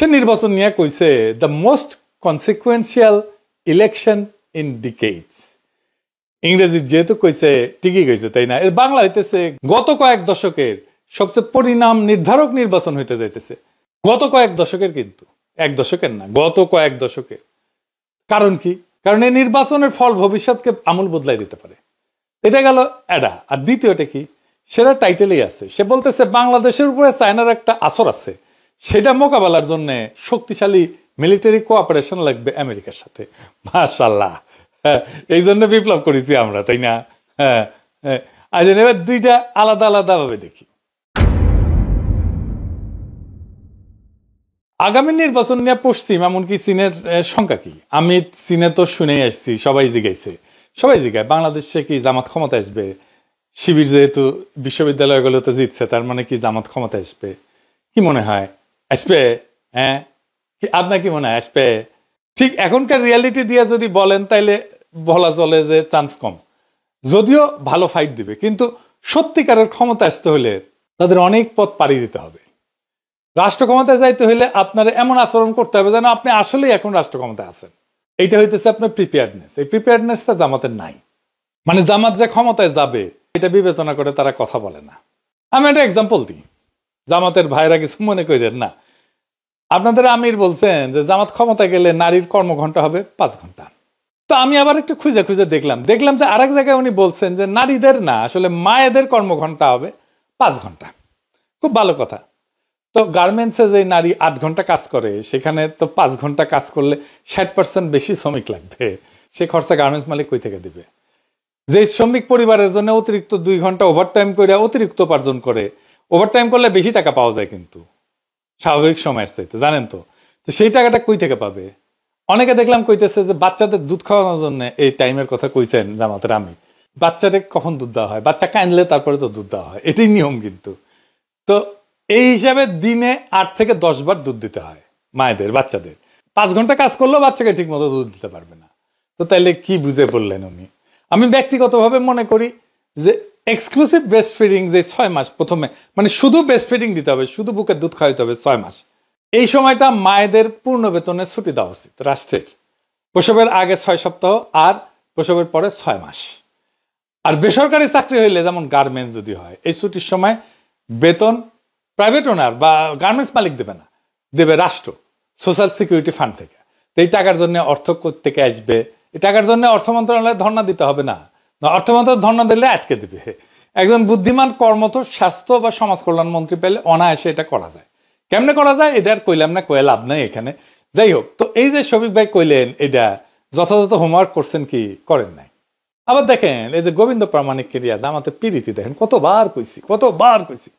সে নির্বাচন নিয়ে কইছে the most consequential election in ডিকেডস। ইংরেজি যেহেতু কইছে ঠিকই কইছে, তাই না? এর বাংলা হইতেছে গত কয়েক দশকের সবচেয়ে পরিণাম নির্ধারক নির্বাচন হইতে যাইতেছে। গত কয়েক দশকের, কিন্তু এক দশকের না, গত কয়েক দশকের। কারণ কি? কারণ এই নির্বাচনের ফল ভবিষ্যৎকে আমূল বদলাই দিতে পারে। এটা গেল এডা। আর দ্বিতীয়টা কি? সেটা টাইটেলেই আছে। সে বলতেছে বাংলাদেশের উপরে চায়নার একটা আসর আছে, সেটা মোকাবেলার জন্য শক্তিশালী মিলিটারি কোঅপারেশন লাগবে আমেরিকার সাথে। মাশাআল্লাহ, এই জন্য বিপ্লব করেছি আমরা, তাই না? হ্যাঁ, এবার দুইটা আলাদা আলাদা ভাবে দেখি। আগামী নির্বাচন নিয়ে পশ্চিম এমনকি চীনের সংখ্যা কি? আমি চীনে তো শুনেই আসছি, সবাই জিগাইছে, সবাই জিগায় বাংলাদেশে কি জামাত ক্ষমতা আসবে? শিবির যেহেতু বিশ্ববিদ্যালয়গুলোতে জিতছে, তার মানে কি জামাত ক্ষমতা আসবে? কি মনে হয় আসবে? হ্যাঁ, আপনার কি মনে হয় আসবে? ঠিক এখনকার রিয়ালিটি দিয়ে যদি বলেন তাইলে বলা চলে যে চান্স কম, যদিও ভালো ফাইট দিবে। কিন্তু সত্যিকারের ক্ষমতা আসতে হলে তাদের অনেক পথ পাড়ি দিতে হবে। রাষ্ট্র ক্ষমতায় যাইতে হইলে আপনার এমন আচরণ করতে হবে যেন আপনি আসলেই এখন রাষ্ট্র ক্ষমতায় আছেন। এইটা হইতেছে আপনার প্রিপেয়ারনেস। এই প্রিপেয়ারনেসটা জামাতের নাই। মানে জামাত যে ক্ষমতায় যাবে এটা বিবেচনা করে তারা কথা বলে না। আমি একটা এক্সাম্পল দিই, জামাতের ভাইরা কিছু মনে করেন না। আপনাদের আমির বলছেন যে জামাত ক্ষমতায় গেলে নারীর কর্মঘণ্টা হবে 5 ঘন্টা। তো আমি আবার একটু খুঁজে খুঁজে দেখলাম যে আরেক জায়গায় উনি বলছেন যে নারীদের না, আসলে মায়েদের কর্মঘণ্টা হবে 5 ঘন্টা। খুব ভালো কথা। তো গার্মেন্টসে যে নারী 8 ঘন্টা কাজ করে, সেখানে তো 5 ঘন্টা কাজ করলে 60% বেশি শ্রমিক লাগবে। সে খরচা গার্মেন্টস মালিক কই থেকে দিবে? যে শ্রমিক পরিবারের জন্য অতিরিক্ত 2 ঘন্টা ওভারটাইম করে অতিরিক্ত উপার্জন করে, ওভারটাইম করলে বেশি টাকা পাওয়া যায় কিন্তু স্বাভাবিক সময়ের চাইতে, জানেন তো? তো সেই টাকাটা কই থেকে পাবে? অনেকে দেখলাম কইতেছে যে বাচ্চাদের দুধ খাওয়ানোর জন্য এই টাইমের কথা কইছেন জামাতের আমি। বাচ্চাদের কখন দুধ দেওয়া হয়? বাচ্চা কাঁদলে তারপরে তো দুধ দেওয়া হয়, এটাই নিয়ম কিন্তু। তো এই হিসাবে দিনে 8 থেকে 10 বার দুধ দিতে হয় মায়েদের, বাচ্চাদের। 5 ঘন্টা কাজ করলেও বাচ্চাকে ঠিক মতো দুধ দিতে পারবে না। তো তাইলে কি বুঝে বললেন উনি? আমি ব্যক্তিগতভাবে মনে করি যে এক্সক্লুসিভ ব্রেস্ট ফিডিং যে 6 মাস প্রথমে, মানে শুধু ব্রেস্ট ফিডিং দিতে হবে, শুধু বুকের দুধ খাওয়াইতে হবে 6 মাস। এই সময়টা মায়েদের পূর্ণ বেতনে ছুটি দেওয়া উচিত রাষ্ট্রের। প্রসবের আগে 6 সপ্তাহ আর প্রসবের পরে 6 মাস। আর বেসরকারি চাকরি হইলে, যেমন গার্মেন্টস যদি হয়, এই ছুটির সময় বেতন প্রাইভেট ওনার বা গার্মেন্টস মালিক দেবে না, দেবে রাষ্ট্র সোশ্যাল সিকিউরিটি ফান্ড থেকে। তো এই টাকার জন্য অর্থ থেকে আসবে? এই টাকার জন্য অর্থ মন্ত্রণালয়ে ধর্ণা দিতে হবে না। অর্থ মন্ত্রণালয় ধর্ণা দিলে আটকে দিবে। একজন বুদ্ধিমান কর্মঠ স্বাস্থ্য বা সমাজ কল্যাণ মন্ত্রী পেলে অনায়াসে এটা করা যায়। কেমনে করা যায় এটা আর কইলাম না, কয়ে লাভ নাই এখানে। যাই হোক, তো এই যে শফিক ভাই কইলেন, এটা যথাযথ হোমওয়ার্ক করছেন কি করেন নাই? আবার দেখেন এই যে গোবিন্দ প্রামাণিক কেরিয়া জামাতে পিরিতি, দেখেন কতবার কইছি,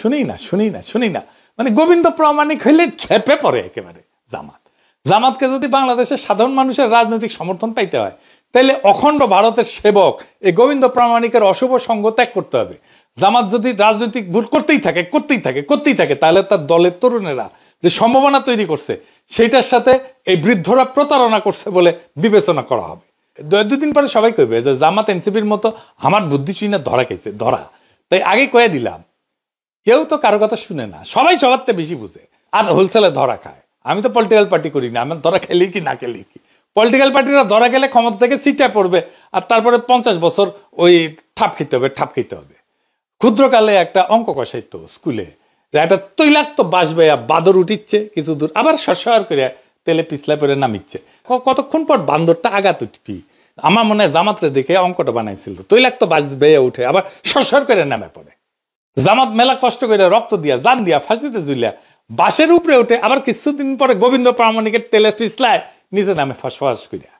শুনি না। মানে গোবিন্দ প্রামাণিক হইলে ছেপে পড়ে একেবারে জামাত। জামাতকে যদি বাংলাদেশের সাধারণ মানুষের রাজনৈতিক সমর্থন পাইতে হয়, তাইলে অখণ্ড ভারতের সেবক এই গোবিন্দ প্রামাণিকের অশুভ সঙ্গ ত্যাগ করতে হবে। জামাত যদি রাজনৈতিক ভুল করতেই থাকে, তাহলে তার দলের তরুণেরা যে সম্ভাবনা তৈরি করছে সেইটার সাথে এই বৃদ্ধরা প্রতারণা করছে বলে বিবেচনা করা হবে। 2 দিন পরে সবাই কইবে যে জামাত এনসিপির মতো আমার বুদ্ধি শুনে ধরা খাইছে, ধরা। তাই আগে কয়ে দিলাম, কেউ তো কারো কথা শুনে না, সবাই সবার থেকে বেশি বুঝে আর হোলসেলে ধরা খায়। আমি তো পলিটিক্যাল পার্টি করি না, আমার ধরা খেলেই কি না খেলেই কি। পলিটিক্যাল পার্টিরা ধরা গেলে ক্ষমতা থেকে সিটে পড়বে, আর তারপরে 50 বছর ওই ঠাপ খেতে হবে। ক্ষুদ্রকালে একটা অঙ্ক কষাইতো স্কুলে, একটা তৈলাক্ত বাঁশ বেয়া বাদর উঠিচ্ছে কিছু দূর, আবার সরসর করে তেলে পিছলা করে নামিচ্ছে। কতক্ষণ পর বান্দরটা আঘাত উঠবি। আমার মনে হয় জামাতরে দেখে অঙ্কটা বানাইছিল, তৈলাক্ত বাঁশ বেয়া উঠে আবার সরসর করে নামে পড়ে। জামাত মেলা কষ্ট করে রক্ত দিয়া জান দিয়া ফাঁসিতে ঝুলিয়া বাঁশের উপরে উঠে, আবার কিছুদিন পরে গোবিন্দ প্রামাণিকের তেলে পিছলায় নিচে নামে ফসফস করিয়া।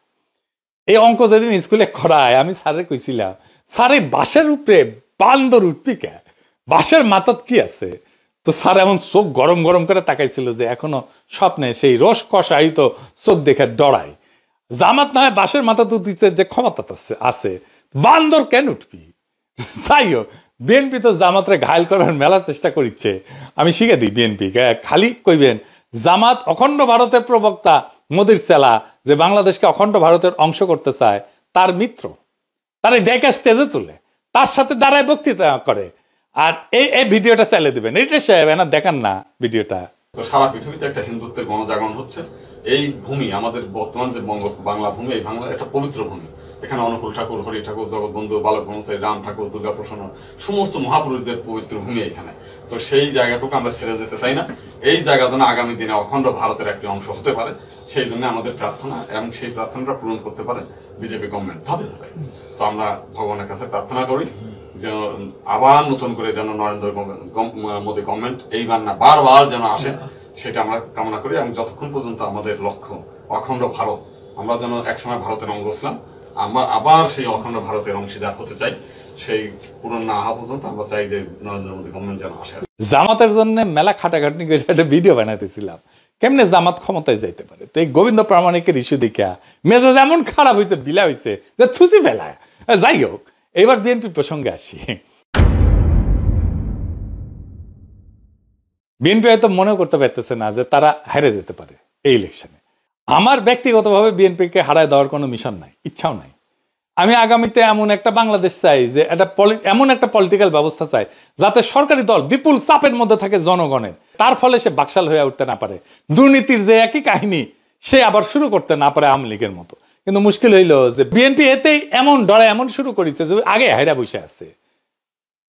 এই অঙ্ক যেদিন স্কুলে করায়, আমি স্যারে কইছিলাম, স্যারে বাঁশের উপরে বান্দর উঠবি কে, বাঁশের মাথাত কি আছে? তো স্যার এমন চোখ গরম গরম করে তাকাইছিল যে এখনো স্বপ্নে সেই রস কষায়িত চোখ দেখে ডরাই। জামাত না হয় বাঁশের মাথা তো দিচ্ছে যে ক্ষমতা আছে, বান্দর কেন উঠবি? যাই হোক, বিএনপি তো জামাতরে ঘায়ল করার মেলা চেষ্টা করিচ্ছে। আমি শিখে দিই বিএনপি, খালি কইবেন জামাত অখণ্ড ভারতের প্রবক্তা, মোদির চেলা, যে বাংলাদেশকে অখণ্ড ভারতের অংশ করতে চায়, তার মিত্র, তারা ডেকে স্টেজে তুলে তার সাথে দাঁড়ায় বক্তৃতা করে। আর এই ভিডিওটা চালিয়ে দিবেন, এটা সাহেব না দেখান না ভিডিওটা। তো সারা পৃথিবীতে একটা হিন্দুত্বের গণজাগরণ হচ্ছে। এই ভূমি আমাদের বর্তমান যে বাংলা ভূমি, এই বাংলা একটা পবিত্র ভূমি। এখানে অনুকূল ঠাকুর, হরি ঠাকুর, জগৎবন্ধু, বালক ব্রহ্মচারী, রাম ঠাকুর, দুর্গা প্রসন্ন, সমস্ত মহাপুরুষদের পবিত্র ভূমি এখানে। তো সেই জায়গাটুকু আমরা ছেড়ে যেতে চাই না। এই জায়গা যেন আগামী দিনে অখণ্ড ভারতের একটি অংশ হতে পারে, সেই জন্য আমাদের প্রার্থনা, এবং সেই প্রার্থনাটা পূরণ করতে পারে বিজেপি গভর্নমেন্ট ধাপে ধাপে। তো আমরা ভগবানের কাছে প্রার্থনা করি যেন আবার নতুন করে যেন নরেন্দ্র মোদী গভর্নমেন্ট এইবার না বারবার যেন আসে, সেটা আমরা কামনা করি। এবং যতক্ষণ পর্যন্ত আমাদের লক্ষ্য অখণ্ড ভারত, আমরা যেন একসময় ভারতের অঙ্গ ছিলাম, আমরা আবার সেই অখণ্ড ভারতের অংশীদার হতে চাই, সেই পূরণ না হওয়া পর্যন্ত আমরা চাই যে নরেন্দ্র মোদী গভর্নমেন্ট যেন আসে। জামাতের জন্য মেলা খাটাখাটনি করে একটা ভিডিও বানাইতেছিলাম কেমনে জামাত ক্ষমতায় যাইতে পারে। তো এই গোবিন্দ প্রামাণিকের ইস্যু দেখা মেজাজ এমন খারাপ হয়েছে, বিলা হয়েছে যে থুসি ফেলায়। যাই হোক, এবার বিএনপি প্রসঙ্গে আসি। বিএনপি হয়তো মনে করতে পারতেছে না যে তারা হেরে যেতে পারে এই ইলেকশনে। আমার ব্যক্তিগতভাবে বিএনপিকে হারায় দেওয়ার কোনো মিশন নাই, ইচ্ছাও নাই। আমি আগামীতে এমন একটা বাংলাদেশ চাই যে এমন একটা পলিটিক্যাল ব্যবস্থা চাই যাতে সরকারি দল বিপুল চাপের মধ্যে থাকে জনগণের, তার ফলে সে বাকশাল হয়ে উঠতে না পারে, দুর্নীতির যে একই কাহিনী সে আবার শুরু করতে না পারে আওয়ামী লীগের মতো। কিন্তু মুশকিল হইল যে বিএনপি এতেই এমন ডরে এমন শুরু করেছে যে আগে হাইরা বসে আছে,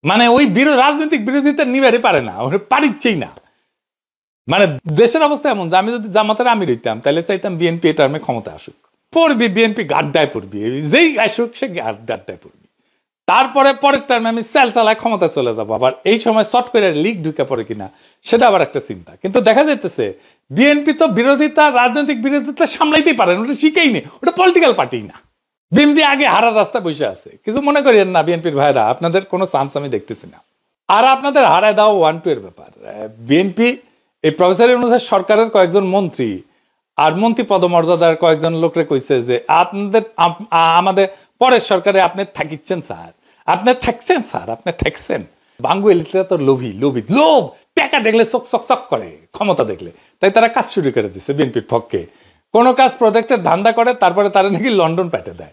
মানে ওই রাজনৈতিক বিরোধিতা নিবারে পারে না, পারিচ্ছেই না। মানে দেশের অবস্থা এমন যে আমি যদি জামাতের আমির হইতাম তাহলে চাইতাম বিএনপি এই টার্মে ক্ষমতা আসুক, পড়বি বিএনপি গাড্ডায় পড়বি, যেই আসুক সে গাড্ডায় পড়বি, তারপরে পরের টার্মে আমি সেল চালায় ক্ষমতা চলে যাবো। আবার এই সময় শর্ট করে লিগ ঢুকে পড়ে কিনা সেটা আবার একটা চিন্তা। কিন্তু দেখা যাইতেছে বিএনপি তো বিরোধিতা, রাজনৈতিক বিরোধিতা সামলাইতেই পারেন, ওটা শিখেই নেই, ওটা পলিটিক্যাল পার্টি না। বিএনপি আগে হারার রাস্তা বসে আছে। কিছু মনে করেন না বিএনপির ভাইরা, আপনাদের কোনো চান্স আমি দেখতেছি না। আর আপনাদের হারায় দাও 1-2 এর ব্যাপার। বিএনপি এই প্রফেসর ইউনূস সরকারের কয়েকজন মন্ত্রী আর মন্ত্রী পদমর্যাদার কয়েকজন লোকরে কইছে যে আমাদের পরের সরকারে আপনি থাকিচ্ছেন স্যার, আপনি থাকছেন স্যার, আপনি থাকছেন। বাঙ্গু এলিটরা তো লোভ টাকা দেখলে চক চক চক করে, ক্ষমতা দেখলে, তাই তারা কাজ শুরু করে দিচ্ছে বিএনপির পক্ষে। কোন কাজ প্রজেক্টের ধান্দা করে, তারপরে তারা নাকি লন্ডন পাঠিয়ে দেয়।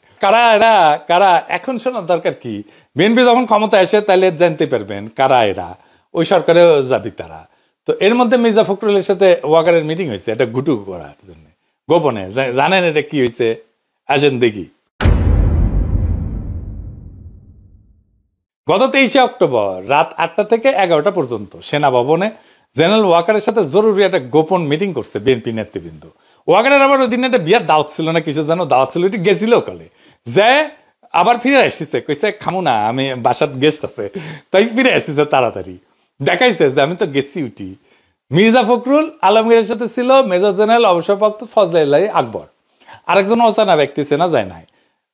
কারা এখন শোনার দরকার কি, বিএনপি যখন ক্ষমতা আসে তাহলে জানতে পারবেন কারা এরা, ওই সরকারে যাবি তারা। তো এর মধ্যে মির্জা ফখরুলের সাথে ওয়াকারের মিটিং হয়েছে এটা ঘুটু করার জন্য গোপনে। জানেন এটা কি হয়েছে? আসেন দেখি। গত 23শে অক্টোবর রাত 8টা থেকে 11টা পর্যন্ত সেনা ভবনে জেনারেল ওয়াকারের সাথে জরুরি একটা গোপন মিটিং করছে বিএনপি নেতৃবৃন্দ। ওয়াকারের আবার ওই দিন একটা বিয়ার দাওয়াত ছিল না, কিছু যেন দাওয়াত ছিল, ওইটি গেছিল কলে, যে আবার ফিরে আসছে, কইছে খামু না, আমি বাসার গেস্ট আছে, তাই ফিরে আসছে তাড়াতাড়ি। দেখাইছে যে আমি তো গেছি উঠি। মির্জা ফখরুল আলমগীরের সাথে ছিল মেজর জেনারেল অবসরপ্রাপ্ত ফজলে আকবর, আরেকজন অজানা ব্যক্তি চেনা যায় নাই।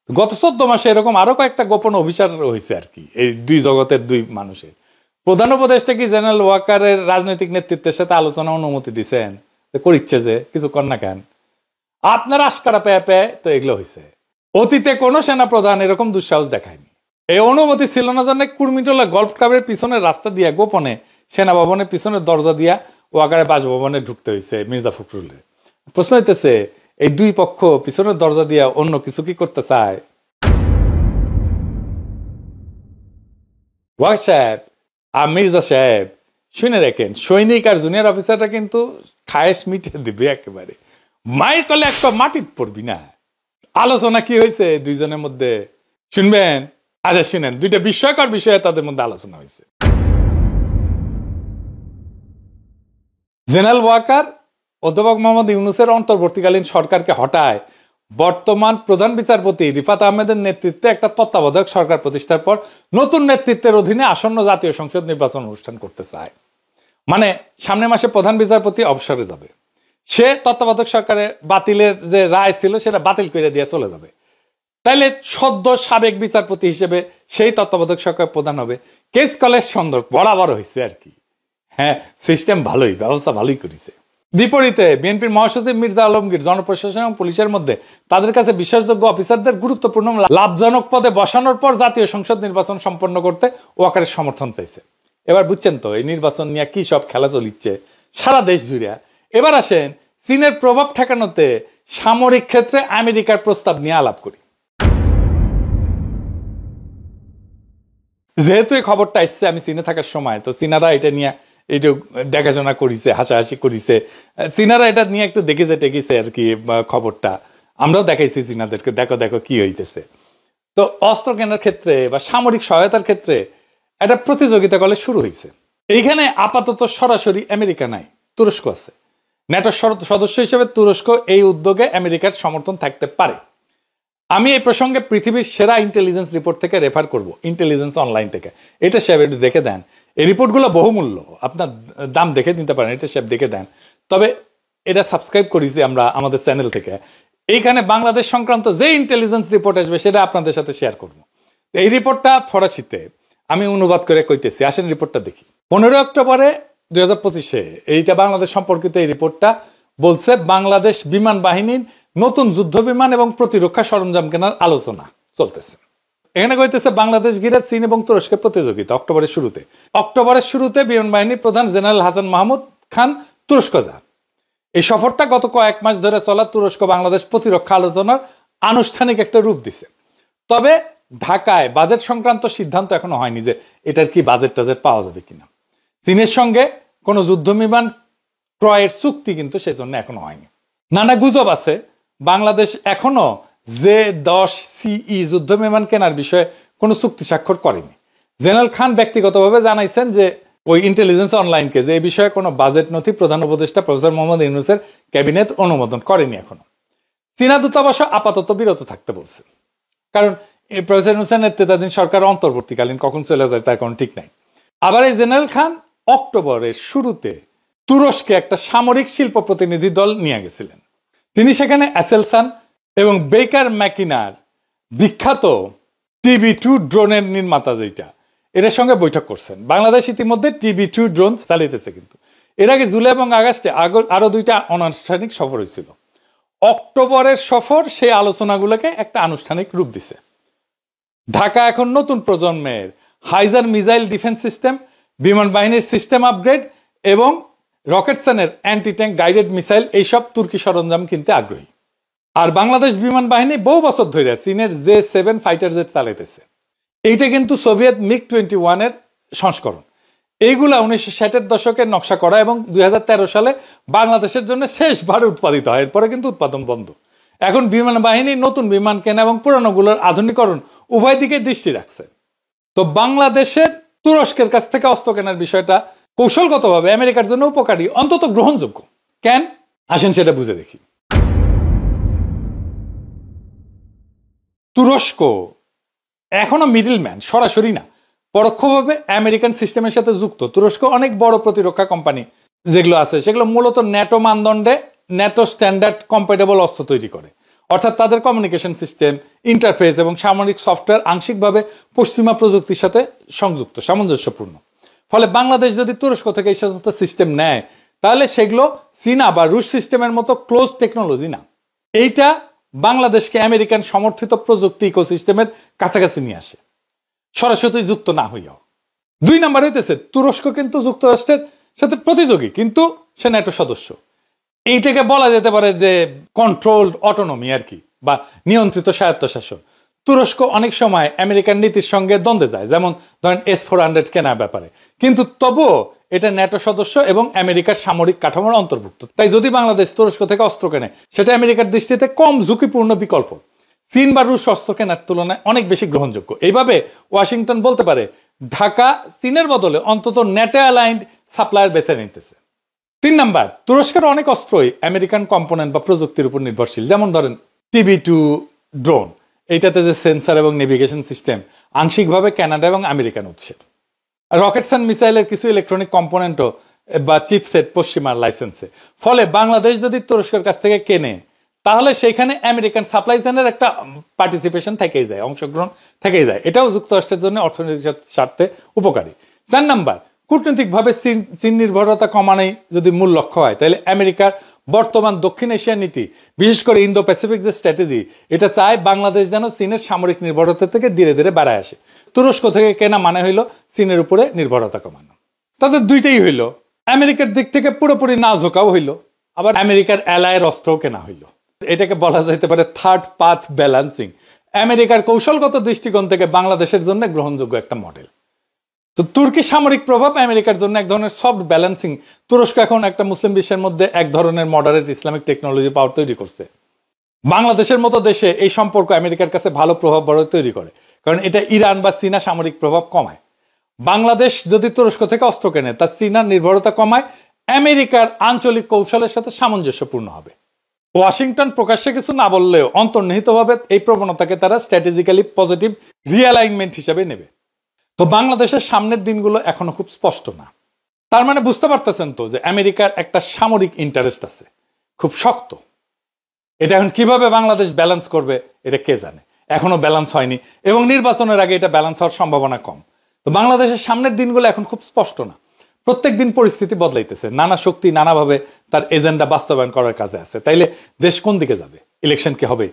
গত 14 মাসে এরকম আরো কয়েকটা গোপন অভিসার হয়েছে আর কি, এই দুই জগতের দুই মানুষের। প্রধান উপদেষ্টা কি জেনারেল ওয়াকারের রাজনৈতিক নেতৃত্বের সাথে আলোচনা অনুমতি দিচ্ছেন, করিচ্ছে যে কিছু কর না কেন, আপনার আশকারা পেয়ে তো এগুলো হয়েছে। অতীতে কোন সেনা প্রধান এরকম দুঃসাহস দেখায়নি। এই অনুমতি ছিল না জানে কুর্মিটোলা গল্ফ ক্লাবের পিছনের রাস্তা দিয়া গোপনে সেনা ভবনের পিছনের দরজা দিয়া ওয়াকারের বাসভবনে ঢুকতে হয়েছে মির্জা ফখরুলের। প্রশ্ন হইতেছে এই দুই পক্ষ পিছনের দরজা দিয়া অন্য কিছু কি করতে চায়? ওয়াক সাহেব আর মির্জা সাহেব শুনে রাখেন, সৈনিক আর জুনিয়র অফিসাররা কিন্তু খায়েশ মিটিয়ে দিবে একেবারে, মায়ের কলে একটা মাটির পড়বি না। আলোচনা কি হয়েছে দুইজনের মধ্যে শুনবেন? আচ্ছা শুনেন, দুইটা বিস্ময়কর বিষয়ে তাদের মধ্যে আলোচনা হয়েছে। জেনারেল ওয়াকার অধ্যাপক মোহাম্মদ ইউনূসের অন্তর্বর্তীকালীন সরকারকে হটায় বর্তমান প্রধান বিচারপতি রিফাত আহমেদের নেতৃত্বে একটা তত্ত্বাবধায়ক সরকার প্রতিষ্ঠার পর নতুন নেতৃত্বের অধীনে আসন্ন জাতীয় সংসদ নির্বাচন অনুষ্ঠান করতে চায়। মানে সামনের মাসে প্রধান বিচারপতি অবসরে যাবে, সে তত্ত্বাবধায়ক সরকারের বাতিলের যে রায় ছিল সেটা বাতিল করে দিয়ে চলে যাবে। তাইলে সদ্য সাবেক বিচারপতি হিসেবে সেই তত্ত্বাবধায়ক সরকার প্রধান হবে। কেস কলেজ সুন্দর বরাবর হয়েছে আর কি। হ্যাঁ, সিস্টেম ভালোই, ব্যবস্থা ভালোই করেছে। বিপরীতে বিএনপির মহাসচিব মির্জা আলমগীর জনপ্রশাসন এবং পুলিশের মধ্যে তাদের কাছে বিশ্বাসযোগ্য অফিসারদের গুরুত্বপূর্ণ লাভজনক পদে বসানোর পর জাতীয় সংসদ নির্বাচন সম্পন্ন করতে ওয়াকারের সমর্থন চাইছে। এবার বুঝছেন তো এই নির্বাচন নিয়ে কি সব খেলা চলিচ্ছে সারা দেশ জুড়ে। এবার আসেন চীনের প্রভাব ঠেকানোতে সামরিক ক্ষেত্রে আমেরিকার প্রস্তাব নিয়ে আলাপ করি। যেহেতু এই খবরটা আসছে আমি চীনে থাকার সময়, তো চীনারা এটা নিয়ে এইটু দেখাশোনা করিছে, হাসাহাসি করিছে। চীনারা এটা নিয়ে একটু দেখেছে টেকেছে আর কি খবরটা। আমরাও দেখাইছি চীনাদেরকে, দেখো দেখো কি হইতেছে। তো অস্ত্র কেনার ক্ষেত্রে বা সামরিক সহায়তার ক্ষেত্রে একটা প্রতিযোগিতা কলে শুরু হয়েছে। এইখানে আপাতত সরাসরি আমেরিকা নাই, তুরস্ক আছে। ন্যাটোর সদস্য হিসেবে তুরস্ক এই উদ্যোগে আমেরিকার সমর্থন থাকতে পারে। আমি এই প্রসঙ্গে পৃথিবীর সেরা ইন্টেলিজেন্স রিপোর্ট থেকে রেফার করব, ইন্টেলিজেন্স অনলাইন থেকে। এটা সাহেব একটু দেখে দেন। এই রিপোর্টগুলো বহুমূল্য, আপনার দাম দেখে নিতে পারেন, এটা সাহেব দেখে দেন। তবে এটা সাবস্ক্রাইব করেছি আমরা আমাদের চ্যানেল থেকে। এইখানে বাংলাদেশ সংক্রান্ত যে ইন্টেলিজেন্স রিপোর্ট আসবে সেটা আপনাদের সাথে শেয়ার করব। এই রিপোর্টটা ফরাসিতে, আমি অনুবাদ করে কইতেছি, আসেন রিপোর্টটা দেখি। 15 অক্টোবরে 2025 এইটা বাংলাদেশ সম্পর্কিত এই রিপোর্টটা বলছে বাংলাদেশ বিমান বাহিনীর নতুন যুদ্ধ বিমান এবং প্রতিরক্ষা সরঞ্জাম কেনার আলোচনা চলতেছে। এখানে কইতেছে বাংলাদেশ ঘিরে চীন এবং তুরস্কের প্রতিযোগিতা অক্টোবরের শুরুতে বিমান বাহিনীর প্রধান জেনারেল হাসান মাহমুদ খান তুরস্ক যান। এই সফরটা গত কয়েক মাস ধরে চলা তুরস্ক বাংলাদেশ প্রতিরক্ষা আলোচনার আনুষ্ঠানিক একটা রূপ দিছে। তবে ঢাকায় বাজেট সংক্রান্ত সিদ্ধান্ত এখনো হয়নি যে এটার কি বাজেট টাজেট পাওয়া যাবে কিনা। চীনের সঙ্গে কোনো যুদ্ধ বিমান ক্রয়ের চুক্তি কিন্তু সেজন্য এখনো হয়নি। নানা গুজব আছে বাংলাদেশ এখনো যে-10 সিই যুদ্ধ বিমান কেনার বিষয়ে কোনো চুক্তি স্বাক্ষর করেনি। জেনারেল খান ব্যক্তিগতভাবে জানাইছেন যে ওই ইন্টেলিজেন্স অনলাইনকে যে এই বিষয়ে কোনো বাজেট নথি প্রধান উপদেষ্টা প্রফেসর মোহাম্মদ ইউনূসের ক্যাবিনেট অনুমোদন করেনি এখনো। চীনা দূতাবাস আপাতত বিরত থাকতে বলছে, কারণ প্রফেসর ইউনূসের নেতৃত্বাধীন সরকার অন্তর্বর্তীকালীন কখন চলে যায় তার কোনো ঠিক নাই। আবার এই জেনারেল খান অক্টোবরের শুরুতে তুরস্কে একটা সামরিক শিল্প প্রতিনিধি দল নিয়ে গেছিলেন। তিনি সেখানে অ্যাসেলসান এবং বেকার ম্যাকিনার বিখ্যাত TB2 ড্রোনের নির্মাতা যেটা, এর সঙ্গে বৈঠক করছেন। বাংলাদেশ ইতিমধ্যে TB2 ড্রোন চালিয়েছে, কিন্তু এর আগে জুলাই এবং আগস্টে আরো 2টা অনানুষ্ঠানিক সফর হয়েছিল। অক্টোবরের সফর সেই আলোচনাগুলোকে একটা আনুষ্ঠানিক রূপ দিছে। ঢাকা এখন নতুন প্রজন্মের হাইজার মিসাইল ডিফেন্স সিস্টেম, বিমান বাহিনীর সিস্টেম আপগ্রেড এবং রকেটসনের অ্যান্টি ট্যাঙ্ক গাইডেড মিসাইল এইসব তুর্কি সরঞ্জাম কিনতে আগ্রহী। আর বাংলাদেশ বিমান বাহিনী বহু বছর ধরে চীনের J-7 ফাইটার জেট চালাইতেছে। এইটা কিন্তু সোভিয়েত MiG-21 এর সংস্করণ। এইগুলা 1960-এর দশকের নকশা করা এবং 2013 সালে বাংলাদেশের জন্য শেষবার উৎপাদিত হয়। এরপরে কিন্তু উৎপাদন বন্ধ। এখন বিমান বাহিনী নতুন বিমান কেনা এবং পুরানোগুলোর আধুনিকরণ উভয় দিকে দৃষ্টি রাখছে। তো বাংলাদেশের তুরস্কের কাছ থেকে অস্ত্র কেনার বিষয়টা কৌশলগতভাবে আমেরিকার জন্য উপকারী, অন্তত গ্রহণযোগ্য। কেন আসেন সেটা বুঝে দেখি। তুরস্ক এখনো মিডলম্যান, সরাসরি না, পরোক্ষভাবে আমেরিকান সিস্টেমের সাথে যুক্ত। তুরস্ক অনেক বড় প্রতিরক্ষা কোম্পানি যেগুলো আছে সেগুলো মূলত ন্যাটো মানদণ্ডে ন্যাটো স্ট্যান্ডার্ড কম্প্যাটেবল অস্ত্র তৈরি করে। অর্থাৎ তাদের কমিউনিকেশন সিস্টেম, ইন্টারফেস এবং সামরিক সফটওয়্যার আংশিকভাবে পশ্চিমা প্রযুক্তির সাথে সংযুক্ত, সামঞ্জস্যপূর্ণ। ফলে বাংলাদেশ যদি তুরস্ক থেকে এই সমস্ত সিস্টেম নেয় তাহলে সেগুলো চীনা বা রুশ সিস্টেমের মতো ক্লোজ টেকনোলজি না। এইটা বাংলাদেশকে আমেরিকান সমর্থিত প্রযুক্তি ইকোসিস্টেমের কাছাকাছি নিয়ে আসে, সরাসরি যুক্ত না হইয়াও। 2 নাম্বার হইতেছে তুরস্ক কিন্তু যুক্তরাষ্ট্রের সাথে প্রতিযোগী, কিন্তু সে ন্যাটো সদস্য। এইটাকে বলা যেতে পারে যে কন্ট্রোলড অটোনমি আর কি, বা নিয়ন্ত্রিত স্বায়ত্তশাসন। তুরস্ক অনেক সময় আমেরিকান নীতির সঙ্গে দ্বন্দ্বে যায়, যেমন ধরেন S-400 কেনার ব্যাপারে, কিন্তু তবুও এটা ন্যাটো সদস্য এবং আমেরিকার সামরিক কাঠামোর অন্তর্ভুক্ত। তাই যদি বাংলাদেশ তুরস্ক থেকে অস্ত্র কেনে সেটা আমেরিকার দৃষ্টিতে কম ঝুঁকিপূর্ণ বিকল্প, চীন বা রুশ অস্ত্র কেনার তুলনায় অনেক বেশি গ্রহণযোগ্য। এইভাবে ওয়াশিংটন বলতে পারে ঢাকা চীনের বদলে অন্তত ন্যাটো অ্যালাইন্ড সাপ্লায়ার বেছে নিতেছে। 3 নাম্বার, তুরস্কের অনেক অস্ত্রই আমেরিকান কম্পোনেন্ট বা প্রযুক্তির উপর নির্ভরশীল। যেমন ধরেন TB2 ড্রোন, এইটাতে যে সেন্সার এবং নেভিগেশন সিস্টেম আংশিকভাবে কানাডা এবং আমেরিকান উৎসের। রকেটসন মিসাইলের কিছু ইলেকট্রনিক কম্পোনেন্টও বা চিপসেট পশ্চিমার লাইসেন্সে। ফলে বাংলাদেশ যদি তুরস্কের কাছ থেকে কেনে তাহলে সেখানে আমেরিকান সাপ্লাই চেইনের একটা পার্টিসিপেশন থেকেই যায়, অংশগ্রহণ থেকেই যায়। এটাও যুক্তরাষ্ট্রের জন্য অর্থনৈতিক স্বার্থে উপকারী। 4 নাম্বার, কূটনৈতিকভাবে চীন নির্ভরতা কমানোই যদি মূল লক্ষ্য হয় তাহলে আমেরিকার বর্তমান দক্ষিণ এশিয়ার নীতি, বিশেষ করে ইন্দো প্যাসিফিক যে স্ট্র্যাটেজি, এটা চায় বাংলাদেশ যেন চীনের সামরিক নির্ভরতা থেকে ধীরে ধীরে বাড়ায় আসে। তুরস্ক থেকে কেনা মানে হইল চীনের উপরে নির্ভরতা কমানো। তাদের দুইটাই হইল, আমেরিকার দিক থেকে পুরোপুরি না ঝোঁকাও হইল, আবার আমেরিকার অ্যালায়ের অস্ত্রও কেনা হইল। এটাকে বলা যেতে পারে থার্ড পাথ ব্যালেন্সিং। আমেরিকার কৌশলগত দৃষ্টিকোণ থেকে বাংলাদেশের জন্য গ্রহণযোগ্য একটা মডেল। তো তুর্কি সামরিক প্রভাব আমেরিকার জন্য এক ধরনের সফট ব্যালেন্সিং। তুরস্ক এখন একটা মুসলিম বিশ্বের মধ্যে এক ধরনের মডারেট ইসলামিক টেকনোলজি পাওয়ার তৈরি করছে। বাংলাদেশের মতো দেশে এই সম্পর্ক আমেরিকার কাছে ভালো প্রভাব তৈরি করে, কারণ এটা ইরান বা চীনা সামরিক প্রভাব কমায়। বাংলাদেশ যদি তুরস্ক থেকে অস্ত্র কেনে, তা চীনার নির্ভরতা কমায়, আমেরিকার আঞ্চলিক কৌশলের সাথে সামঞ্জস্যপূর্ণ হবে। ওয়াশিংটন প্রকাশ্যে কিছু না বললেও অন্তর্নিহিতভাবে এই প্রবণতাকে তারা স্ট্র্যাটেজিক্যালি পজিটিভ রিঅ্যালাইনমেন্ট হিসেবে নেবে। তো বাংলাদেশের সামনের দিনগুলো এখনো খুব স্পষ্ট না। তার মানে বুঝতে পারতেছেন তো যে আমেরিকার একটা সামরিক ইন্টারেস্ট আছে, খুব শক্ত। এটা এখন কিভাবে বাংলাদেশ ব্যালেন্স করবে এটা কে জানে, এখনো ব্যালেন্স হয়নি, এবং নির্বাচনের আগে এটা ব্যালেন্স হওয়ার সম্ভাবনা কম। তো বাংলাদেশের সামনের দিনগুলো এখন খুব স্পষ্ট না। প্রত্যেক দিন পরিস্থিতি বদলাইতেছে, নানা শক্তি নানাভাবে তার এজেন্ডা বাস্তবায়ন করার কাজে আছে। তাইলে দেশ কোন দিকে যাবে? ইলেকশন কি হবে?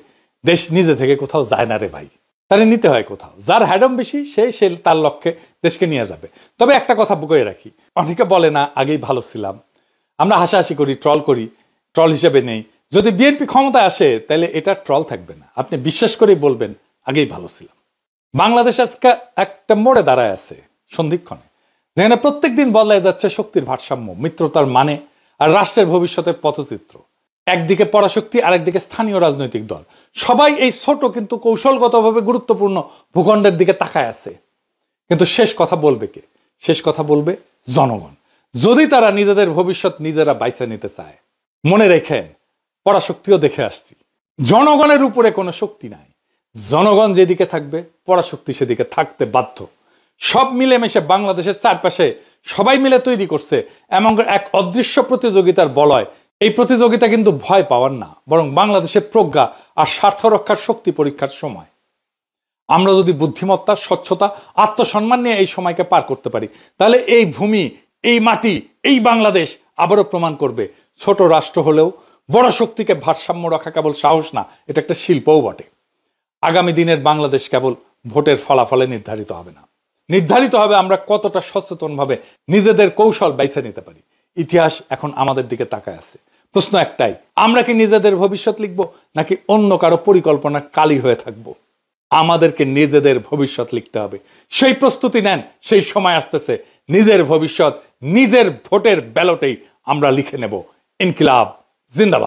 দেশ নিজে থেকে কোথাও যায় না রে ভাই, তারে নিতে হয় কোথাও। যার হ্যাডম বেশি সে তার লক্ষ্যে দেশকে নিয়ে যাবে। তবে একটা কথা বুকে রাখি, অনেকে বলে না আগেই ভালো ছিলাম, আমরা হাসাহাসি করি, ট্রল করি, ট্রল হিসেবে নেই। যদি বিএনপি ক্ষমতায় আসে তাহলে এটা ট্রল থাকবে না, আপনি বিশ্বাস করেই বলবেন আগেই ভালো ছিলাম। বাংলাদেশ আজকে একটা মোড়ে দাঁড়ায় আছে, সন্ধিক্ষণে, যেখানে প্রত্যেক দিন বদলায় যাচ্ছে শক্তির ভারসাম্য, মিত্রতার মানে আর রাষ্ট্রের ভবিষ্যতের পথচিত্র। একদিকে পরাশক্তি, আরেকদিকে স্থানীয় রাজনৈতিক দল, সবাই এই ছোট কিন্তু কৌশলগতভাবে গুরুত্বপূর্ণ ভূখণ্ডের দিকে তাকায় আছে। কিন্তু শেষ কথা বলবে কে? শেষ কথা বলবে জনগণ, যদি তারা নিজেদের ভবিষ্যৎ নিজেরা বাইছে নিতে চায়। মনে রেখেন, পরাশক্তিও দেখে আসছি, জনগণের উপরে কোনো শক্তি নাই। জনগণ যেদিকে থাকবে পরাশক্তি সেদিকে থাকতে বাধ্য। সব মিলেমিশে বাংলাদেশের চারপাশে সবাই মিলে তৈরি করছে এমন এক অদৃশ্য প্রতিযোগিতার বলয়। এই প্রতিযোগিতা কিন্তু ভয় পাওয়ার না, বরং বাংলাদেশের প্রজ্ঞা আর স্বার্থ রক্ষার শক্তি পরীক্ষার সময়। আমরা যদি বুদ্ধিমত্তা, স্বচ্ছতা, আত্মসম্মান নিয়ে এই সময়কে পার করতে পারি, তাহলে এই ভূমি, এই মাটি, এই বাংলাদেশ আবারও প্রমাণ করবে ছোট রাষ্ট্র হলেও বড় শক্তিকে ভারসাম্য রাখা কেবল সাহস না, এটা একটা শিল্পও বটে। আগামী দিনের বাংলাদেশ কেবল ভোটের ফলাফলে নির্ধারিত হবে না, নির্ধারিত হবে আমরা কতটা সচেতনভাবে নিজেদের কৌশল বাইছে নিতে পারি। ইতিহাস এখন আমাদের দিকে তাকায় আছে। প্রশ্ন একটাই, আমরা কি নিজেদের ভবিষ্যৎ লিখব নাকি অন্য কারো পরিকল্পনার কালি হয়ে থাকব? আমাদেরকে নিজেদের ভবিষ্যৎ লিখতে হবে। সেই প্রস্তুতি নেন, সেই সময় আসতেছে। নিজের ভবিষ্যৎ নিজের ভোটের ব্যালটেই আমরা লিখে নেব। ইনকিলাব জিন্দাবাদ।